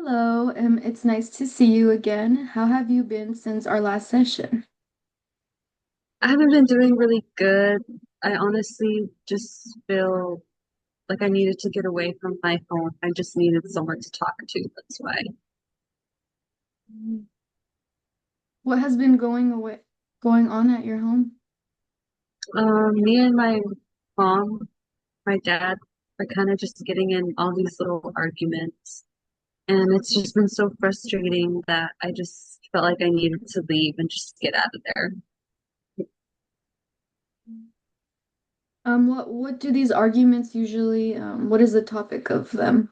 Hello, it's nice to see you again. How have you been since our last session? I haven't been doing really good. I honestly just feel like I needed to get away from my phone. I just needed someone to talk to. That's why. Mm. What has been going on at your home? Me and my mom, my dad are kind of just getting in all these little arguments. And it's just been so frustrating that I just felt like I needed to leave and just get out of there. What do these arguments usually, what is the topic of them?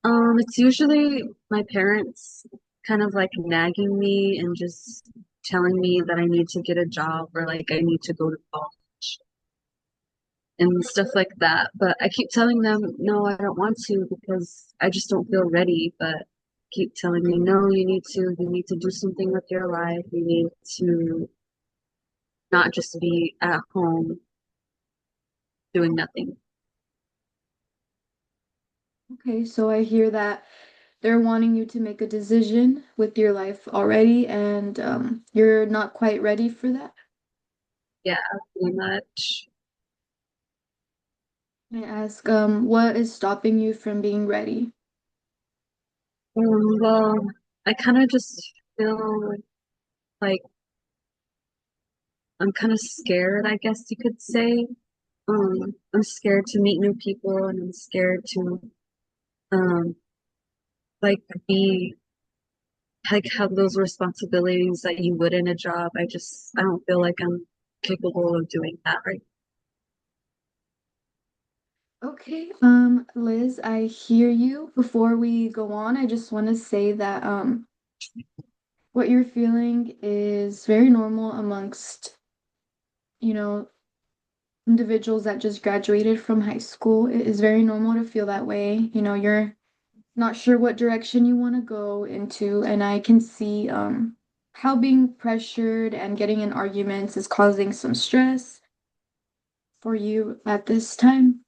It's usually my parents kind of like nagging me and just telling me that I need to get a job or like I need to go to college and stuff like that. But I keep telling them, no, I don't want to because I just don't feel ready. But keep telling me, no, you need to do something with your life. You need to not just be at home doing nothing. Okay, so I hear that they're wanting you to make a decision with your life already, and you're not quite ready for that. Yeah, pretty much. I ask, what is stopping you from being ready? Well, I kind of just feel like I'm kind of scared, I guess you could say. I'm scared to meet new people and I'm scared to um like be like have those responsibilities that you would in a job. I don't feel like I'm capable of doing that right. Okay, Liz, I hear you. Before we go on, I just want to say that what you're feeling is very normal amongst, you know, individuals that just graduated from high school. It is very normal to feel that way. You're not sure what direction you want to go into, and I can see how being pressured and getting in arguments is causing some stress for you at this time.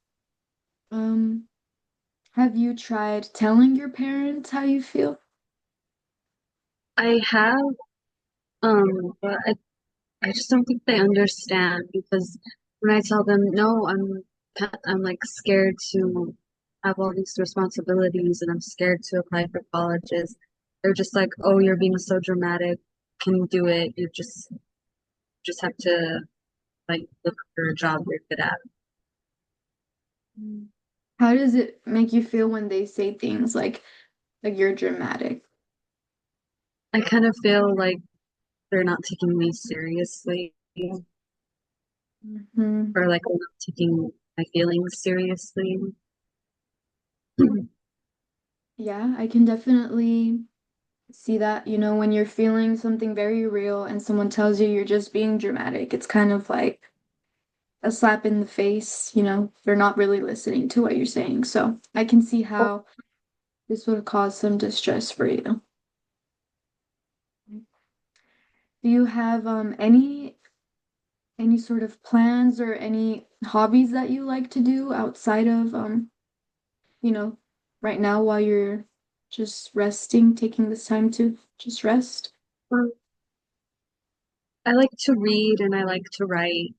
Um, have you tried telling your parents how you feel? I have but I just don't think they understand because when I tell them no, I'm like scared to have all these responsibilities and I'm scared to apply for colleges. They're just like, "Oh, you're being so dramatic. Can you do it? You just have to like look for a job you're good at." Mm. How does it make you feel when they say things like you're dramatic? I kind of feel like they're not taking me seriously Hmm. or like they're not taking my feelings seriously. Yeah, I can definitely see that, when you're feeling something very real and someone tells you you're just being dramatic, it's kind of like a slap in the face, they're not really listening to what you're saying. So I can see how this would cause some distress for you. Do you have any sort of plans or any hobbies that you like to do outside of you know, right now while you're just resting, taking this time to just rest? Um, I like to read and I like to write.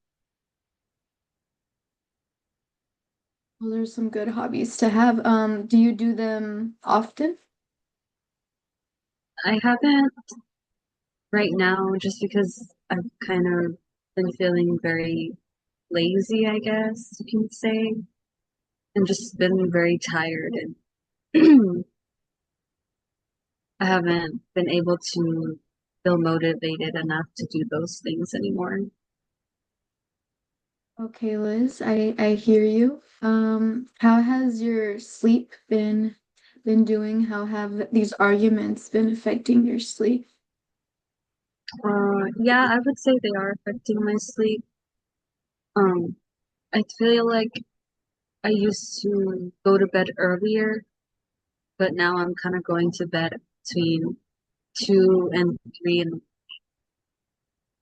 Well, there's some good hobbies to have. Do you do them often? I haven't right now just because I've kind of been feeling very lazy, I guess you can say, and just been very tired and I haven't been able to feel motivated enough to do those things anymore. Okay, Liz, I hear you. How has your sleep been doing? How have these arguments been affecting your sleep? Yeah, I would say they are affecting my sleep. Um, I feel like I used to go to bed earlier, but now I'm kind of going to bed between 2 and 3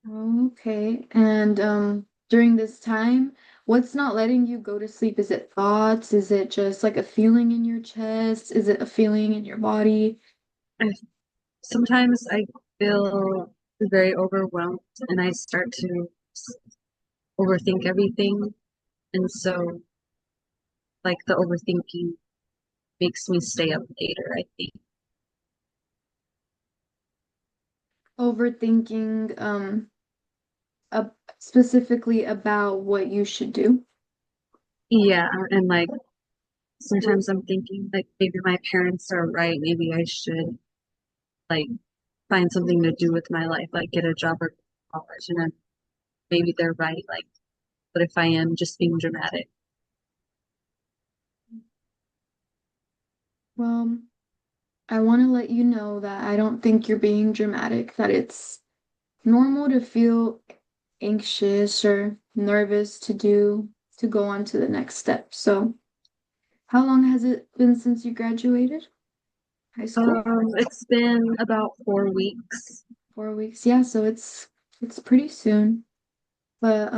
Okay. And during this time, what's not letting you go to sleep? Is it thoughts? Is it just like a feeling in your chest? Is it a feeling in your body? I sometimes I feel very overwhelmed and I start to overthink everything. And so, like, the overthinking makes me stay up later, I think. Overthinking, specifically about what you should do. Yeah, and like sometimes I'm thinking like maybe my parents are right. Maybe I should like find something to do with my life, like get a job or college, and then maybe they're right. Like, what if I am just being dramatic? Well, I want to let you know that I don't think you're being dramatic, that it's normal to feel anxious or nervous to go on to the next step. So, how long has it been since you graduated high school? It's been about 4 weeks. 4 weeks. Yeah, so it's pretty soon. But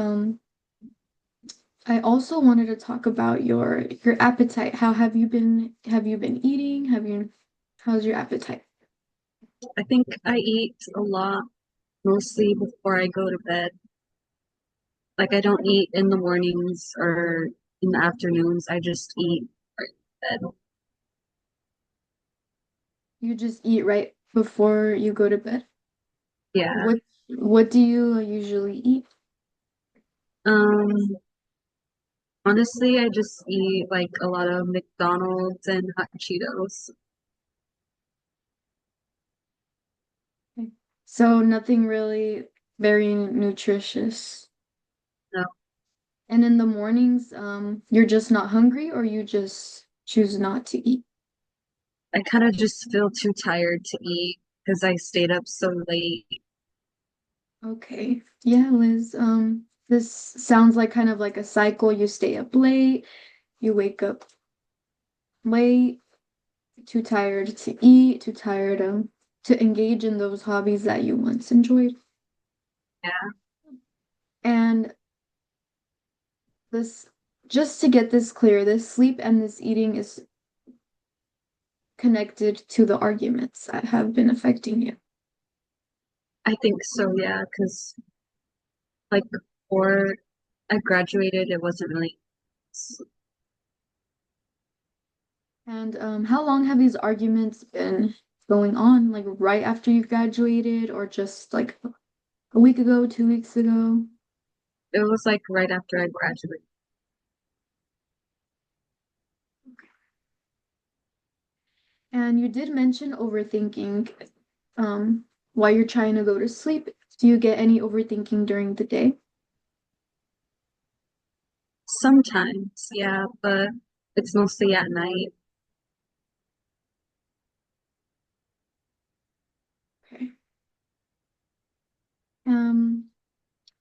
I also wanted to talk about your appetite. How have you been eating? How's your appetite? I think I eat a lot, mostly before I go to bed. Like I don't eat in the mornings or in the afternoons. I just eat right in bed. You just eat right before you go to bed? Yeah. What do you usually eat? Um, Honestly, I just eat like a lot of McDonald's and hot Cheetos. Okay. So nothing really very nutritious. No, And in the mornings, you're just not hungry or you just choose not to eat. I kind of just feel too tired to eat because I stayed up so late. Okay. Yeah, Liz. This sounds like kind of like a cycle. You stay up late, you wake up late, too tired to eat, too tired to engage in those hobbies that you once enjoyed. Yeah, And this, just to get this clear, this sleep and this eating is connected to the arguments that have been affecting you. I think so. Yeah, because like before I graduated, it wasn't really. And how long have these arguments been going on? Like right after you graduated, or just like a week ago, 2 weeks ago? It was like right after I graduated. And you did mention overthinking um, while you're trying to go to sleep. Do you get any overthinking during the day? Sometimes, yeah, but it's mostly at night. Okay. Um,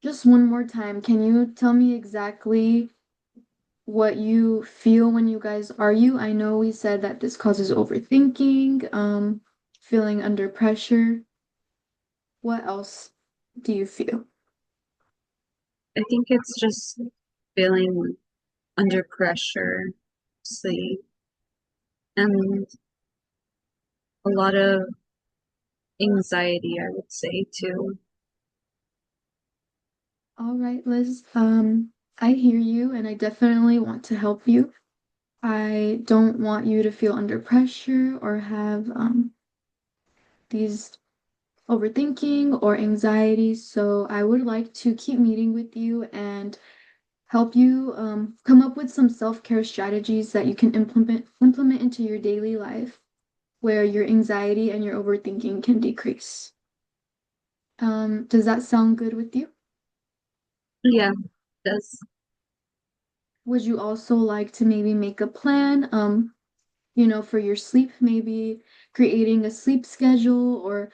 just one more time, can you tell me exactly what you feel when you guys argue? I know we said that this causes overthinking, feeling under pressure. What else do you feel? I think it's just feeling under pressure, sleep, and a lot of anxiety, I would say too. All right, Liz. I hear you and I definitely want to help you. I don't want you to feel under pressure or have these overthinking or anxiety. So I would like to keep meeting with you and help you come up with some self-care strategies that you can implement into your daily life where your anxiety and your overthinking can decrease. Does that sound good with you? Yeah, it does. Would you also like to maybe make a plan, for your sleep, maybe creating a sleep schedule or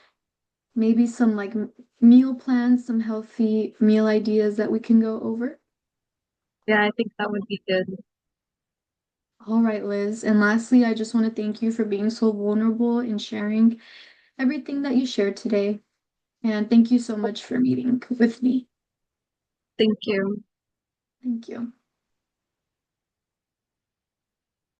maybe some like meal plans, some healthy meal ideas that we can go over? Yeah, I think that would be good. All right, Liz. And lastly, I just want to thank you for being so vulnerable and sharing everything that you shared today. And thank you so much for meeting with me. Thank you. Thank you.